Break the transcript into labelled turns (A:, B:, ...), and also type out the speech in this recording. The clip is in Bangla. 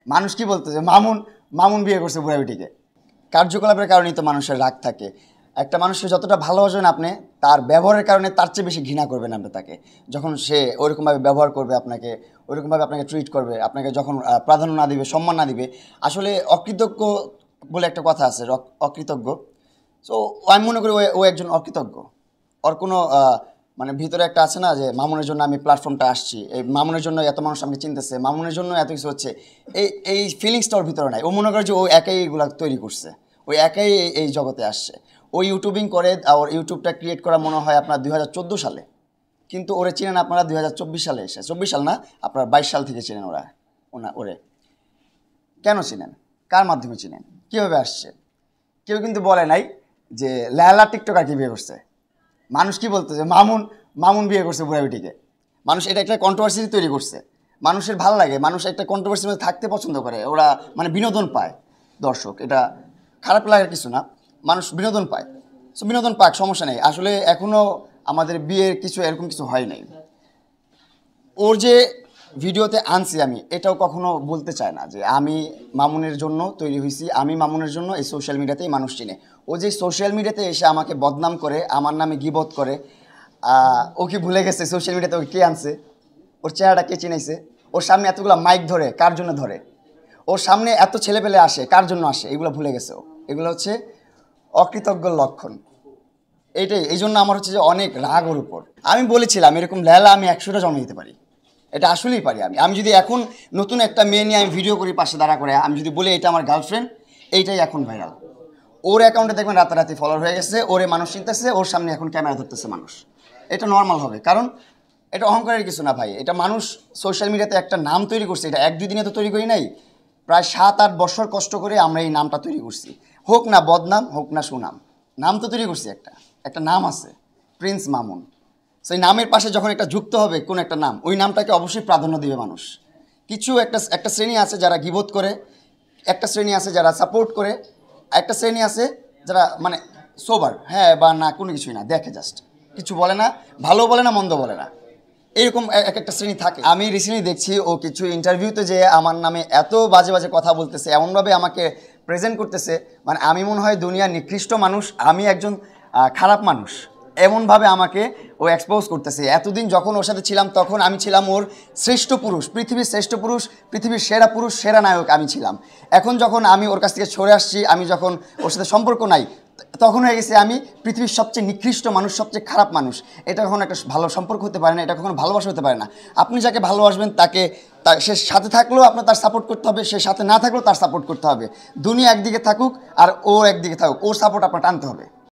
A: মানুষ কি বলতেছে মামুন মামুন বিয়ে করছে বুড়া বেটিকে। কার্যকলাপের কারণেই তো মানুষের রাগ থাকে। একটা মানুষকে যতটা ভালোবাসবেন আপনি, তার ব্যবহারের কারণে তার চেয়ে বেশি ঘৃণা করবেন আপনি তাকে। যখন সে ওইরকমভাবে ব্যবহার করবে আপনাকে, ওইরকমভাবে আপনাকে ট্রিট করবে, আপনাকে যখন প্রাধান্য না দিবে, সম্মান না দিবে, আসলে অকৃতজ্ঞ বলে একটা কথা আছে, অকৃতজ্ঞ। সো আমি মনে করি ও একজন অকৃতজ্ঞ। ওর কোনো মানে ভিতরে একটা আছে না যে মামুনের জন্য আমি প্ল্যাটফর্মটা আসছি, এই মামুনের জন্য এত মানুষ আমাকে চিনতেছে, মামুনের জন্য এত কিছু হচ্ছে, এই ফিলিংসটা ওর ভিতরে নাই। ও মনে করে যে ও একাই এগুলো তৈরি করছে, ওই একাই এই জগতে আসছে। ও ইউটিউবিং করে, ওর ইউটিউবটা ক্রিয়েট করা মনে হয় আপনার 2014 সালে, কিন্তু ওরে চিনেন আপনারা 2024 সালে এসে। 24 সাল না, আপনার 22 সাল থেকে চিনেন ওরে। কেন চিনেন? কার মাধ্যমে চিনেন? কীভাবে আসছে? কেউ কিন্তু বলে নাই যে লেলা টিকটকার কি বিয়ে করছে। মানুষ কি বলতেছে মামুন মামুন বিয়ে করছে বুড়া বেটিকে। মানুষ এটা একটা কন্ট্রোভার্সি তৈরি করছে। মানুষের ভালো লাগে, মানুষ একটা কন্ট্রোভার্সির মধ্যে থাকতে পছন্দ করে, ওরা মানে বিনোদন পায়। দর্শক, এটা খারাপ লাগার কিছু না, মানুষ বিনোদন পায়। সো বিনোদন পাক, সমস্যা নেই। আসলে এখনও আমাদের বিয়ের কিছু এরকম কিছু হয় নাই। ওর যে ভিডিওতে আনছি আমি, এটাও কখনো বলতে চায় না যে আমি মামুনের জন্য তৈরি হয়েছি, আমি মামুনের জন্য এই সোশ্যাল মিডিয়াতেই মানুষ চিনে। ও যে সোশ্যাল মিডিয়াতে এসে আমাকে বদনাম করে, আমার নামে গিবত করে, ও কি ভুলে গেছে সোশ্যাল মিডিয়াতে ওকে কে আনছে, ওর চেহারাটা কে চিনাইছে? ওর সামনে এতগুলো মাইক ধরে কার জন্য ধরে? ওর সামনে এত ছেলেপেলে আসে কার জন্য আসে? এগুলো ভুলে গেছে ও। এগুলো হচ্ছে অকৃতজ্ঞর লক্ষণ। এইটাই, এই জন্য আমার হচ্ছে যে অনেক রাগ ওর উপর। আমি বলেছিলাম এরকম লেলা আমি 100টা জন্ম দিতে পারি, এটা আসলেই পারি। আমি যদি এখন নতুন একটা মেয়ে নিয়ে আমি ভিডিও করি পাশে দাঁড়া করে, আমি যদি বলি এটা আমার গার্লফ্রেন্ড, এইটাই এখন ভাইরাল। ওর অ্যাকাউন্টে দেখবেন রাতারাতি ফলোয়ার হয়ে গেছে, ওরে মানুষ চিনতেছে, ওর সামনে এখন ক্যামেরা ধরতেছে মানুষ। এটা নর্মাল হবে, কারণ এটা অহংকারের কিছু না ভাই। এটা মানুষ সোশ্যাল মিডিয়াতে একটা নাম তৈরি করছে, এটা 1-2 দিনে তো তৈরি করি নাই, প্রায় 7-8 বছর কষ্ট করে আমরা এই নামটা তৈরি করছি। হোক না বদনাম, হোক না সুনাম, নাম তো তৈরি করছি। একটা নাম আছে, প্রিন্স মামুন। সেই নামের পাশে যখন একটা যুক্ত হবে কোন একটা নাম, ওই নামটাকে অবশ্যই প্রাধান্য দিবে মানুষ। কিছু একটা শ্রেণী আছে যারা গিবত করে, একটা শ্রেণী আছে যারা সাপোর্ট করে, একটা শ্রেণী আছে যারা মানে সোবার, হ্যাঁ বা না কোনো কিছুই না, দেখে জাস্ট, কিছু বলে না, ভালো বলে না, মন্দ বলে না, এরকম একটা শ্রেণী থাকে। আমি রিসেন্টলি দেখছি ও কিছু ইন্টারভিউতে যে আমার নামে এত বাজে বাজে কথা বলতেছে, এমনভাবে আমাকে প্রেজেন্ট করতেছে, মানে আমি মনে হয় দুনিয়ার নিকৃষ্ট মানুষ, আমি একজন খারাপ মানুষ, এমনভাবে আমাকে ও এক্সপোজ করতেছে। এতদিন যখন ওর সাথে ছিলাম তখন আমি ছিলাম ওর শ্রেষ্ঠ পুরুষ, পৃথিবীর শ্রেষ্ঠ পুরুষ, পৃথিবীর সেরা পুরুষ, সেরা নায়ক আমি ছিলাম। এখন যখন আমি ওর কাছ থেকে সরে আসছি, আমি যখন ওর সাথে সম্পর্ক নাই, তখন হয়ে গেছে আমি পৃথিবীর সবচেয়ে নিকৃষ্ট মানুষ, সবচেয়ে খারাপ মানুষ। এটা কখনো একটা ভালো সম্পর্ক হতে পারে না, এটা কখনো ভালোবাসা হতে পারে না। আপনি যাকে ভালোবাসবেন তাকে, সে সাথে থাকলেও আপনার তার সাপোর্ট করতে হবে, সে সাথে না থাকলেও তার সাপোর্ট করতে হবে। দুনিয়া একদিকে থাকুক আর ও একদিকে থাকুক, ওর সাপোর্ট আপনার টানতে হবে।